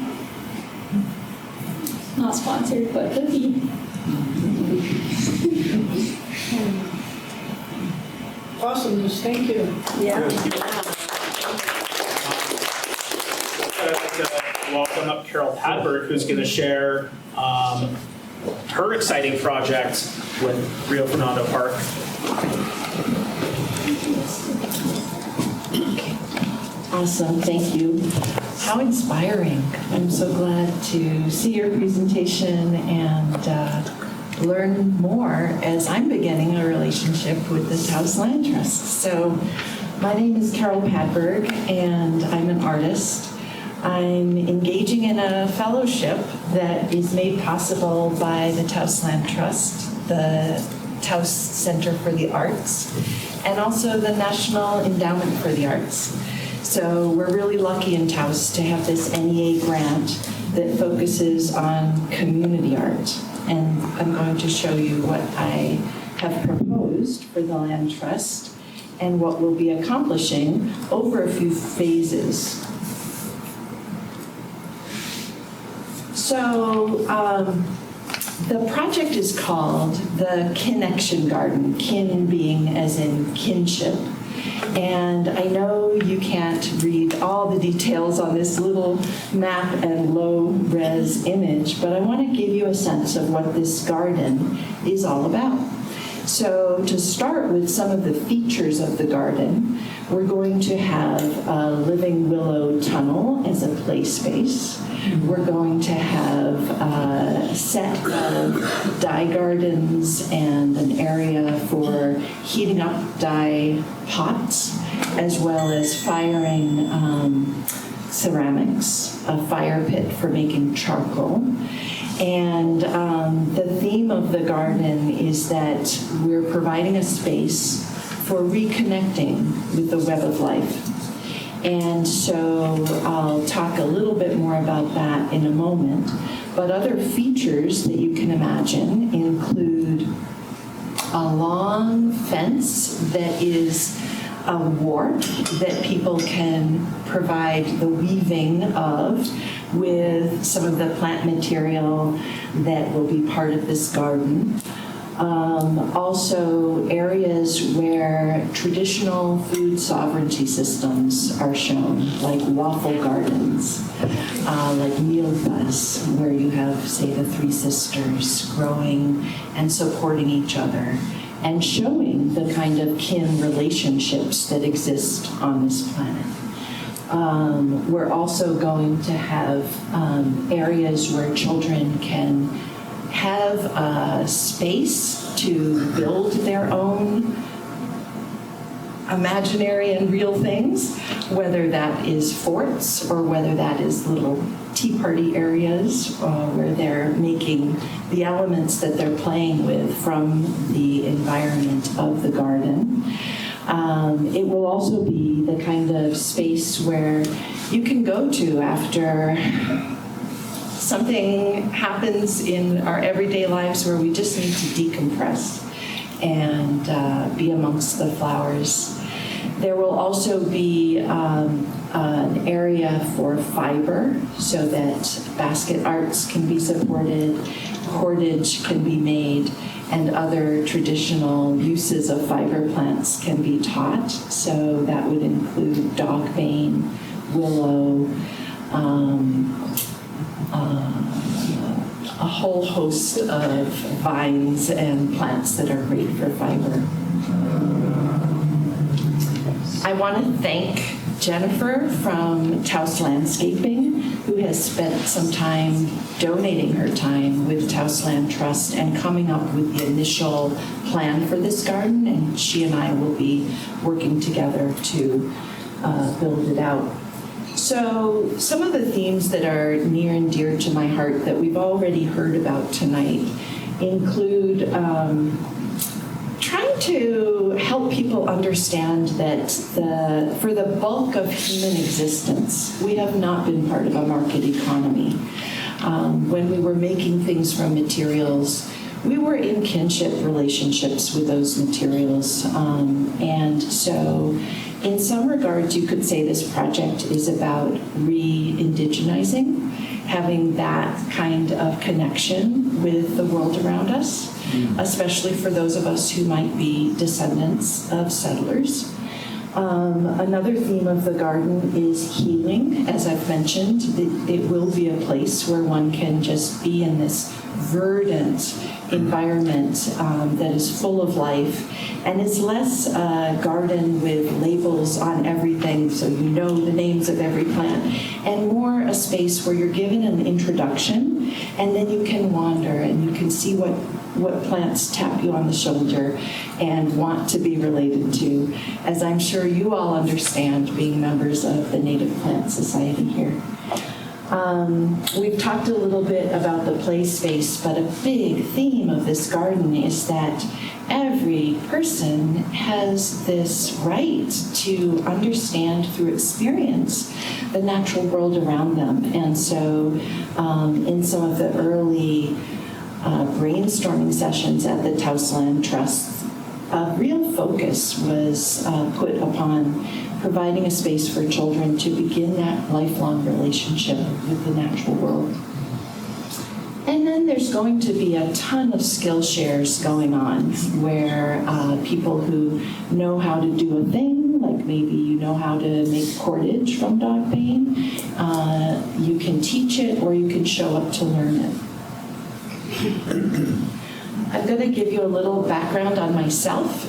Not sponsored, but could be. Awesome, just thank you. Yeah. I'd like to welcome up Carol Padberg, who's going to share her exciting project with Rio Fernando Park. Awesome, thank you. How inspiring. I'm so glad to see your presentation and learn more as I'm beginning a relationship with the Taos Land Trust. So my name is Carol Padberg and I'm an artist. I'm engaging in a fellowship that is made possible by the Taos Land Trust, the Taos Center for the Arts, and also the National Endowment for the Arts. So we're really lucky in Taos to have this NEA grant that focuses on community art. And I'm going to show you what I have proposed for the Land Trust and what we'll be accomplishing over a few phases. So the project is called the KINection Garden, kin being as in kinship. And I know you can't read all the details on this little map and low-res image, but I want to give you a sense of what this garden is all about. So to start with some of the features of the garden, we're going to have a living willow tunnel as a play space. We're going to have a set of dye gardens and an area for heating up dye pots, as well as firing ceramics, a fire pit for making charcoal. And the theme of the garden is that we're providing a space for reconnecting with the web of life. And so I'll talk a little bit more about that in a moment. But other features that you can imagine include a long fence that is a warp that people can provide the weaving of with some of the plant material that will be part of this garden. Also areas where traditional food sovereignty systems are shown, like waffle gardens, like meal bus, where you have, say, the three sisters growing and supporting each other and showing the kind of kin relationships that exist on this planet. We're also going to have areas where children can have a space to build their own imaginary and real things, whether that is forts or whether that is little tea party areas where they're making the elements that they're playing with from the environment of the garden. It will also be the kind of space where you can go to after something happens in our everyday lives where we just need to decompress and be amongst the flowers. There will also be an area for fiber so that basket arts can be supported, cordage can be made, and other traditional uses of fiber plants can be taught. So that would include dogbane, willow, a whole host of vines and plants that are great for fiber. I want to thank Jennifer from Taos Landscaping, who has spent some time donating her time with Taos Land Trust and coming up with the initial plan for this garden, and she and I will be working together to build it out. So some of the themes that are near and dear to my heart that we've already heard about tonight include trying to help people understand that for the bulk of human existence, we have not been part of a market economy. When we were making things from materials, we were in kinship relationships with those materials. And so in some regards, you could say this project is about re-indigenizing, having that kind of connection with the world around us, especially for those of us who might be descendants of settlers. Another theme of the garden is healing. As I've mentioned, it will be a place where one can just be in this verdant environment that is full of life, and is less a garden with labels on everything so you know the names of every plant, and more a space where you're given an introduction and then you can wander and you can see what plants tap you on the shoulder and want to be related to, as I'm sure you all understand being members of the Native Plant Society here. We've talked a little bit about the play space, but a big theme of this garden is that every person has this right to understand through experience the natural world around them. And so in some of the early brainstorming sessions at the Taos Land Trust, a real focus was put upon providing a space for children to begin that lifelong relationship with the natural world. And then there's going to be a ton of skill shares going on where people who know how to do a thing, like maybe you know how to make cordage from dogbane, you can teach it or you can show up to learn it. I'm going to give you a little background on myself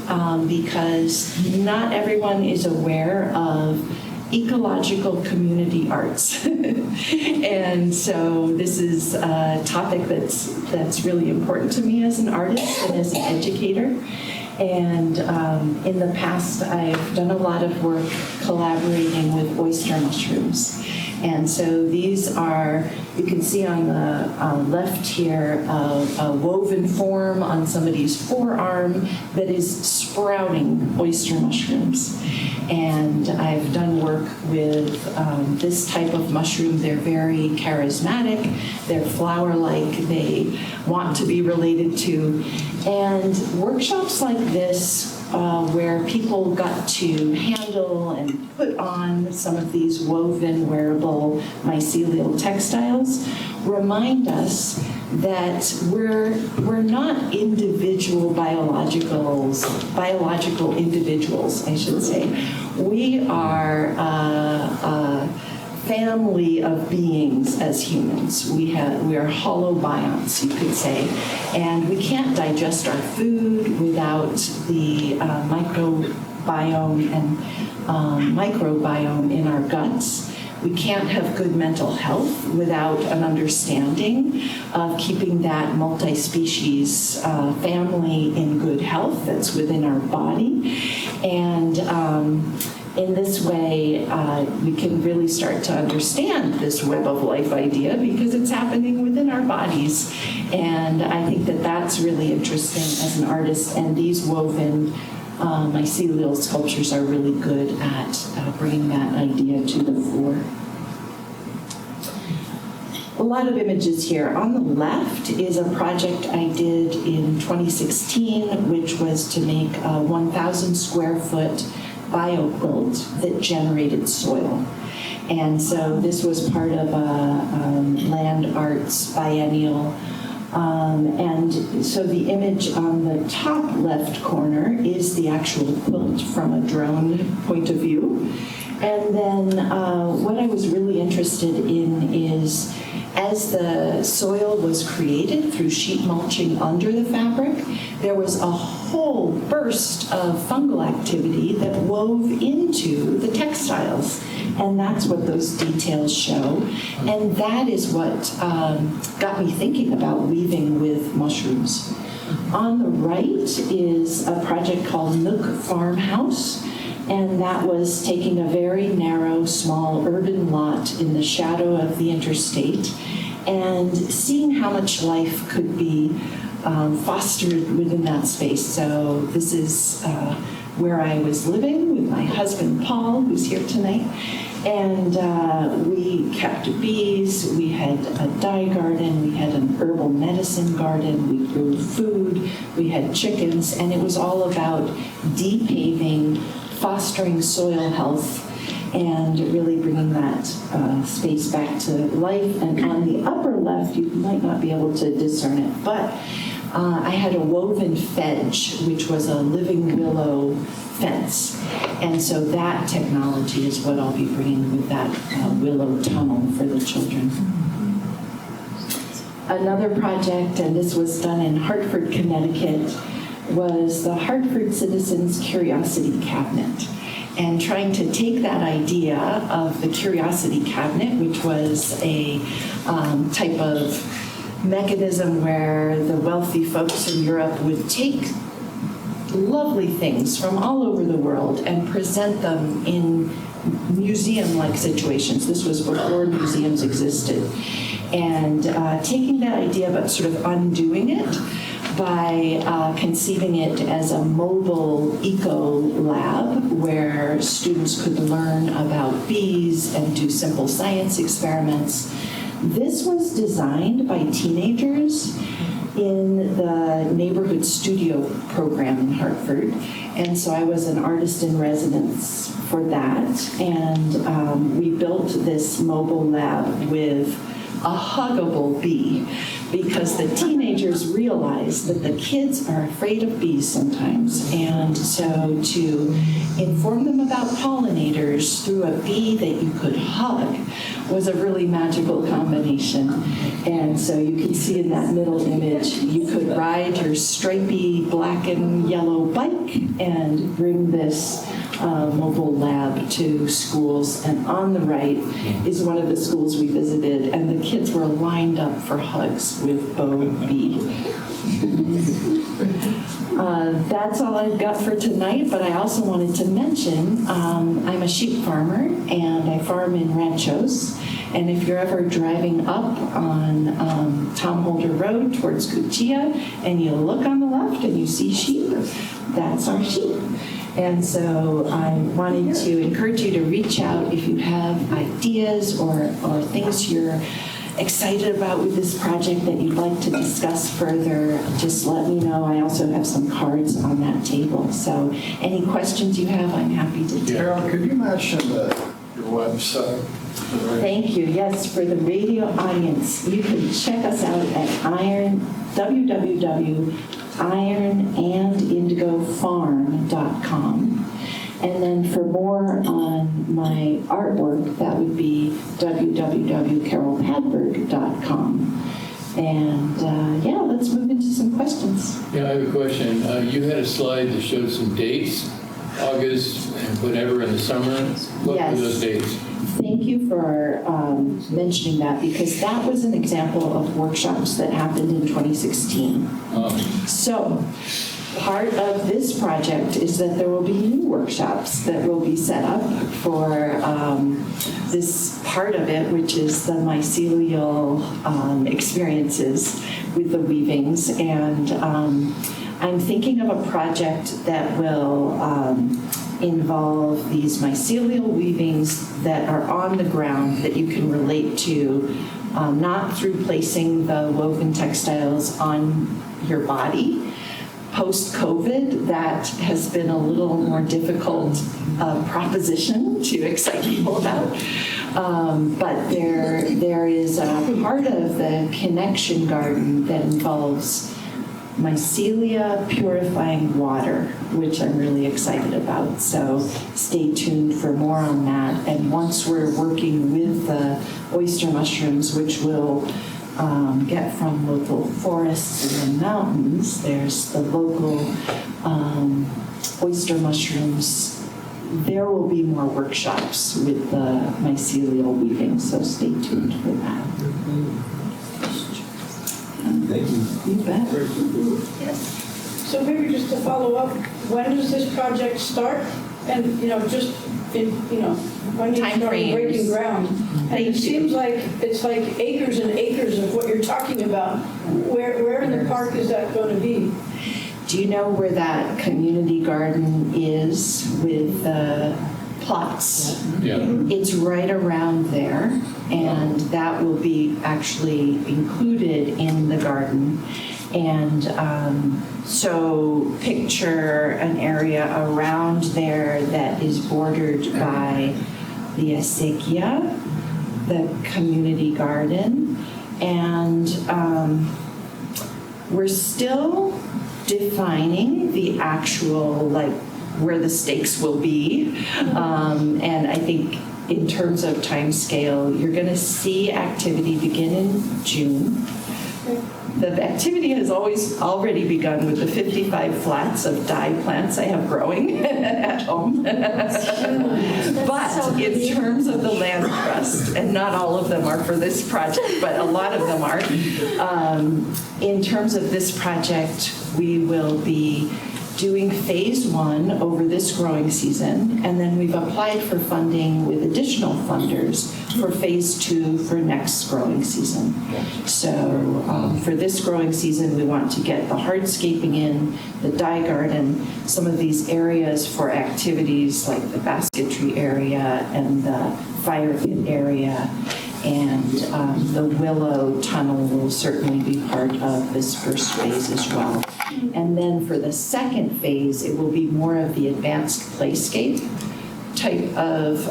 because not everyone is aware of ecological community arts. And so this is a topic that's really important to me as an artist and as an educator. And in the past, I've done a lot of work collaborating with oyster mushrooms. And so these are, you can see on the left here, a woven form on somebody's forearm that is sprouting oyster mushrooms. And I've done work with this type of mushroom. They're very charismatic. They're flower-like. They want to be related to. And workshops like this, where people got to handle and put on some of these woven wearable mycelial textiles, remind us that we're not individual biological individuals, I should say. We are a family of beings as humans. We are holobionts, you could say, and we can't digest our food without the microbiome and microbiome in our guts. We can't have good mental health without an understanding of keeping that multi-species family in good health that's within our body. And in this way, we can really start to understand this web of life idea because it's happening within our bodies. And I think that that's really interesting as an artist. And these woven mycelial sculptures are really good at bringing that idea to the fore. A lot of images here. On the left is a project I did in 2016, which was to make a 1,000 square foot bioquilt that generated soil. And so this was part of a land arts biennial. And so the image on the top left corner is the actual quilt from a drone point of view. And then what I was really interested in is as the soil was created through sheet mulching under the fabric, there was a whole burst of fungal activity that wove into the textiles. And that's what those details show. And that is what got me thinking about weaving with mushrooms. On the right is a project called Nook Farmhouse. And that was taking a very narrow, small urban lot in the shadow of the interstate and seeing how much life could be fostered within that space. So this is where I was living with my husband, Paul, who's here tonight. And we kept bees, we had a dye garden, we had an herbal medicine garden, we grew food, we had chickens, and it was all about depaving, fostering soil health, and really bringing that space back to life. And on the upper left, you might not be able to discern it, but I had a woven fedge, which was a living willow fence. And so that technology is what I'll be bringing with that willow tunnel for the children. Another project, and this was done in Hartford, Connecticut, was the Hartford Citizens Curiosity Cabinet. And trying to take that idea of the Curiosity Cabinet, which was a type of mechanism where the wealthy folks in Europe would take lovely things from all over the world and present them in museum-like situations. This was before museums existed. And taking that idea but sort of undoing it by conceiving it as a mobile eco lab where students could learn about bees and do simple science experiments. This was designed by teenagers in the neighborhood studio program in Hartford. And so I was an artist in residence for that. And we built this mobile lab with a huggable bee, because the teenagers realize that the kids are afraid of bees sometimes. And so to inform them about pollinators through a bee that you could hug was a really magical combination. And so you can see in that middle image, you could ride your stripy black and yellow bike and bring this mobile lab to schools. And on the right is one of the schools we visited, and the kids were lined up for hugs with Bo Bee. That's all I've got for tonight, but I also wanted to mention I'm a sheep farmer, and I farm in ranchos. And if you're ever driving up on Tom Holder Road towards Cuchilla, and you look on the left and you see sheep, that's our sheep. And so I wanted to encourage you to reach out if you have ideas or things you're excited about with this project that you'd like to discuss further. Just let me know. I also have some cards on that table. So any questions you have, I'm happy to take. Carol, could you mention your website? Thank you. Yes, for the radio audience, you can check us out at www.ironandindigofarm.com. And then for more on my artwork, that would be www.carolpadberg.com. And yeah, let's move into some questions. Yeah, I have a question. You had a slide that showed some dates, August and whatever in the summer. What Yes. were those dates? Thank you for mentioning that, because that was an example of workshops that happened in 2016. So part of this project is that there will be new workshops that will be set up for this part of it, which is the mycelial experiences with the weavings. And I'm thinking of a project that will involve these mycelial weavings that are on the ground that you can relate to, not through placing the woven textiles on your body. Post-COVID, that has been a little more difficult proposition to excite people about. But there is a part of the KINection garden that involves mycelia purifying water, which I'm really excited about. So stay tuned for more on that. And once we're working with the oyster mushrooms, which we'll get from local forests in the mountains, there's the local oyster mushrooms. There will be more workshops with the mycelial weaving, so stay tuned for that. Thank you. You bet. So maybe just to follow up, when does this project start? And, just, when you Time start frames. breaking ground? And it seems like it's like acres and acres of what you're talking about. Where in the park is that going to be? Do you know where that community garden is with the plots? Yeah. It's right around there, and that will be actually included in the garden. And so picture an area around there that is bordered by the acequia, the community garden, and we're still defining the actual, where the stakes will be. And I think in terms of time scale, you're going to see activity begin in June. The activity has already begun with the 55 flats of dye plants I have growing at home. But in terms of the land trust, and not all of them are for this project, but a lot of them are, in terms of this project, we will be doing phase 1 over this growing season, and then we've applied for funding with additional funders for phase 2 for next growing season. So for this growing season, we want to get the hardscaping in, the dye garden, some of these areas for activities like the basketry area and the fire pit area, and the willow tunnel will certainly be part of this first phase as well. And then for the second phase, it will be more of the advanced playscape type of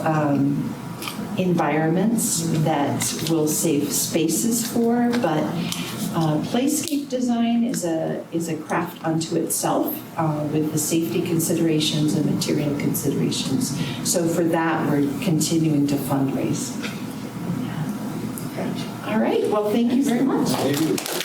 environments that we'll save spaces for, but Playscape design is a craft unto itself with the safety considerations and material considerations. So for that, we're continuing to fundraise. All right, well, thank you very much. Thank you.